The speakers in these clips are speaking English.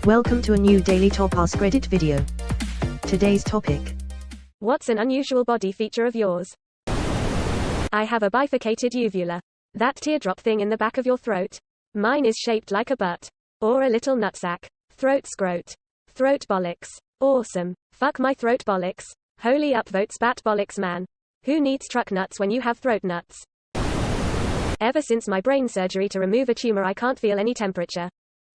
Welcome to a new Daily Top Askreddit video. Today's topic. What's an unusual body feature of yours? I have a bifurcated uvula. That teardrop thing in the back of your throat. Mine is shaped like a butt. Or a little nutsack. Throat scrote. Throat bollocks. Awesome. Fuck my throat bollocks. Holy upvote spat bollocks man. Who needs truck nuts when you have throat nuts? Ever since my brain surgery to remove a tumor I can't feel any temperature.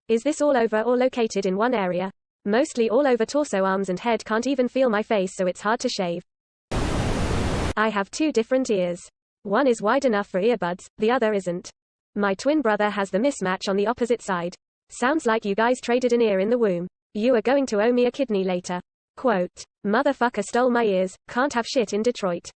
Is this all over or located in one area? Mostly all over torso, arms and head. Can't even feel my face, so it's hard to shave. I have two different ears. One is wide enough for earbuds, the other isn't. My twin brother has the mismatch on the opposite side. Sounds like you guys traded an ear in the womb. You are going to owe me a kidney later. Quote, motherfucker stole my ears, can't have shit in Detroit.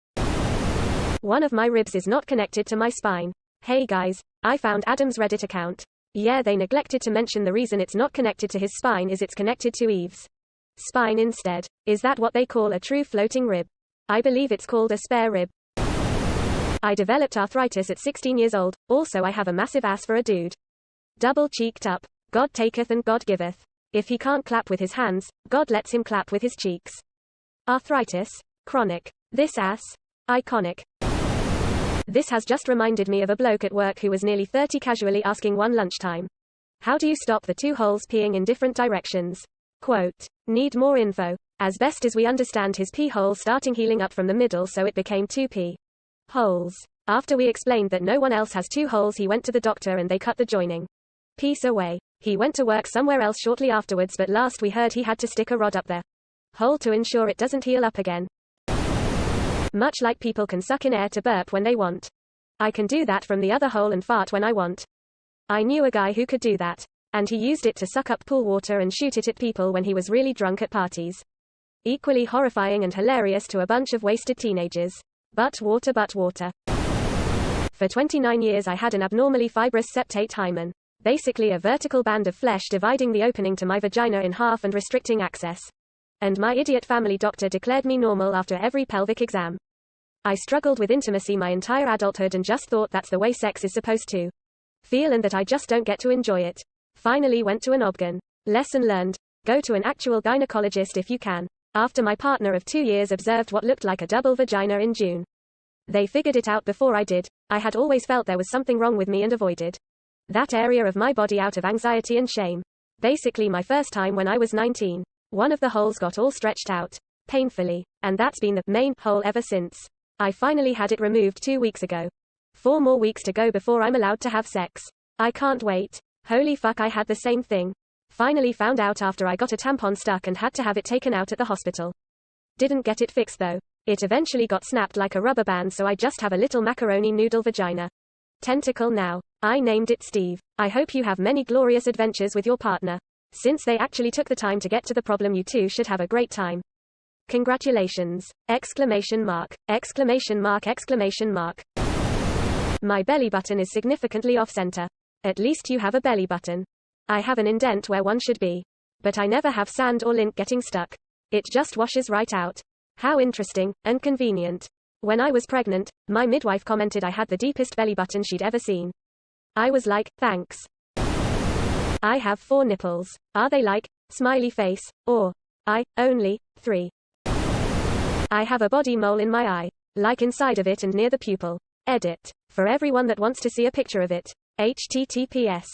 One of my ribs is not connected to my spine. Hey guys, I found Adam's Reddit account. Yeah, they neglected to mention the reason it's not connected to his spine is it's connected to Eve's spine instead. Is that what they call a true floating rib? I believe it's called a spare rib. I developed arthritis at 16 years old, also I have a massive ass for a dude. Double cheeked up. God taketh and God giveth. If he can't clap with his hands, God lets him clap with his cheeks. Arthritis. Chronic. This ass. Iconic. This has just reminded me of a bloke at work who was nearly 30 casually asking one lunchtime. How do you stop the two holes peeing in different directions? Quote, need more info. As best as we understand, his pee hole starting healing up from the middle, so it became two pee holes. After we explained that no one else has two holes, he went to the doctor and they cut the joining piece away. He went to work somewhere else shortly afterwards, but last we heard he had to stick a rod up the hole to ensure it doesn't heal up again. Much like people can suck in air to burp when they want. I can do that from the other hole and fart when I want. I knew a guy who could do that. And he used it to suck up pool water and shoot it at people when he was really drunk at parties. Equally horrifying and hilarious to a bunch of wasted teenagers. Butt water. For 29 years I had an abnormally fibrous septate hymen. Basically a vertical band of flesh dividing the opening to my vagina in half and restricting access. And my idiot family doctor declared me normal after every pelvic exam. I struggled with intimacy my entire adulthood and just thought that's the way sex is supposed to feel and that I just don't get to enjoy it. Finally went to an obgyn. Lesson learned. Go to an actual gynecologist if you can. After my partner of 2 years observed what looked like a double vagina in June. They figured it out before I did. I had always felt there was something wrong with me and avoided that area of my body out of anxiety and shame. Basically my first time when I was 19. One of the holes got all stretched out. Painfully. And that's been the main hole ever since. I finally had it removed 2 weeks ago. 4 more weeks to go before I'm allowed to have sex. I can't wait. Holy fuck, I had the same thing. Finally found out after I got a tampon stuck and had to have it taken out at the hospital. Didn't get it fixed though. It eventually got snapped like a rubber band, so I just have a little macaroni noodle vagina. Tentacle now. I named it Steve. I hope you have many glorious adventures with your partner. Since they actually took the time to get to the problem, you two should have a great time. Congratulations! Exclamation mark. Exclamation mark. Exclamation mark. My belly button is significantly off center. At least you have a belly button. I have an indent where one should be. But I never have sand or lint getting stuck. It just washes right out. How interesting, and convenient. When I was pregnant, my midwife commented I had the deepest belly button she'd ever seen. I was like, thanks. I have 4 nipples. Are they like, smiley face, or, I, only, 3? I have a body mole in my eye. Like inside of it and near the pupil. Edit. For everyone that wants to see a picture of it. https.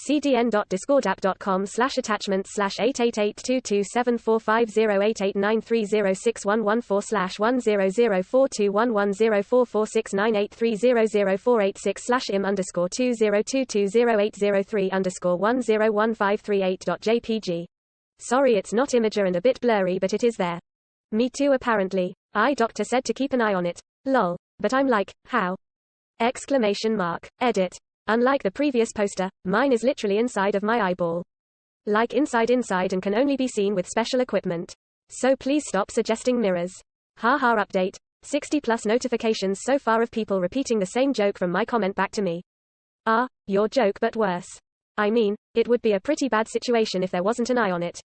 cdn.discord.com/88822745086198304469830048211044698300486/im_202080486/im_202020803_jpg. Sorry it's not imager and a bit blurry, but it is there. Me too apparently. Eye doctor said to keep an eye on it. Lol. But I'm like, how? Exclamation mark. Edit. Unlike the previous poster, mine is literally inside of my eyeball. Like inside and can only be seen with special equipment. So please stop suggesting mirrors. Haha update. 60 plus notifications so far of people repeating the same joke from my comment back to me. Your joke but worse. I mean, it would be a pretty bad situation if there wasn't an eye on it.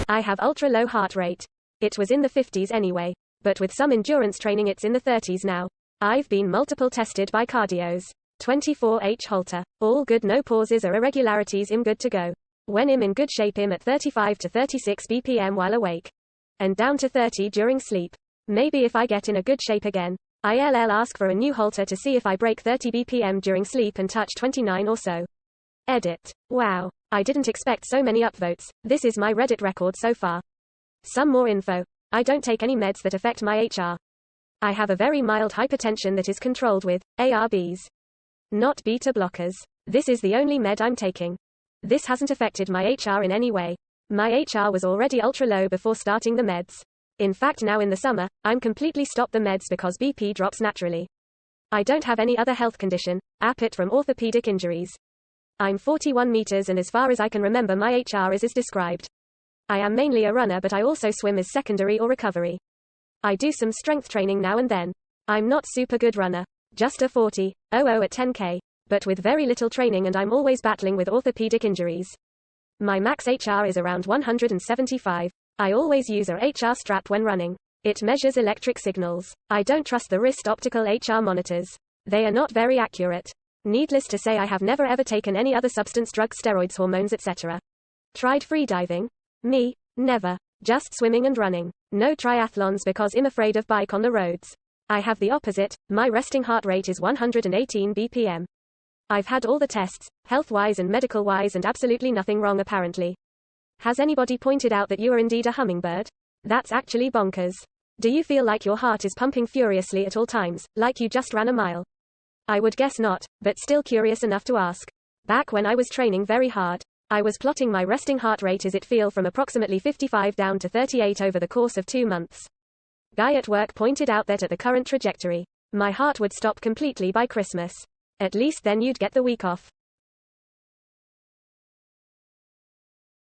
I have ultra low heart rate. It was in the 50s anyway. But with some endurance training it's in the 30s now. I've been multiple tested by cardios. 24H Holter. All good, no pauses or irregularities, I'm good to go. When I'm in good shape, I'm at 35 to 36 BPM while awake. And down to 30 during sleep. Maybe if I get in a good shape again, I'll ask for a new halter to see if I break 30 BPM during sleep and touch 29 or so. Edit. Wow. I didn't expect so many upvotes. This is my Reddit record so far. Some more info. I don't take any meds that affect my HR. I have a very mild hypertension that is controlled with ARBs. Not beta blockers. This is the only med I'm taking. This hasn't affected my HR in any way. My HR was already ultra low before starting the meds. In fact, now in the summer, I'm completely stopped the meds because BP drops naturally. I don't have any other health condition, apart from orthopedic injuries. I'm 41 meters and as far as I can remember my HR is as described. I am mainly a runner, but I also swim as secondary or recovery. I do some strength training now and then. I'm not super good runner. Just a 40.00 at 10k. But with very little training, and I'm always battling with orthopedic injuries. My max HR is around 175. I always use a HR strap when running. It measures electric signals. I don't trust the wrist optical HR monitors. They are not very accurate. Needless to say, I have never ever taken any other substance, drugs, steroids, hormones, etc. Tried freediving? Me? Never. Just swimming and running. No triathlons because I'm afraid of bike on the roads. I have the opposite. My resting heart rate is 118 BPM. I've had all the tests, health-wise and medical-wise, and absolutely nothing wrong apparently. Has anybody pointed out that you are indeed a hummingbird? That's actually bonkers. Do you feel like your heart is pumping furiously at all times, like you just ran a mile? I would guess not, but still curious enough to ask. Back when I was training very hard, I was plotting my resting heart rate as it fell from approximately 55 down to 38 over the course of 2 months. Guy at work pointed out that at the current trajectory, my heart would stop completely by Christmas. At least then you'd get the week off.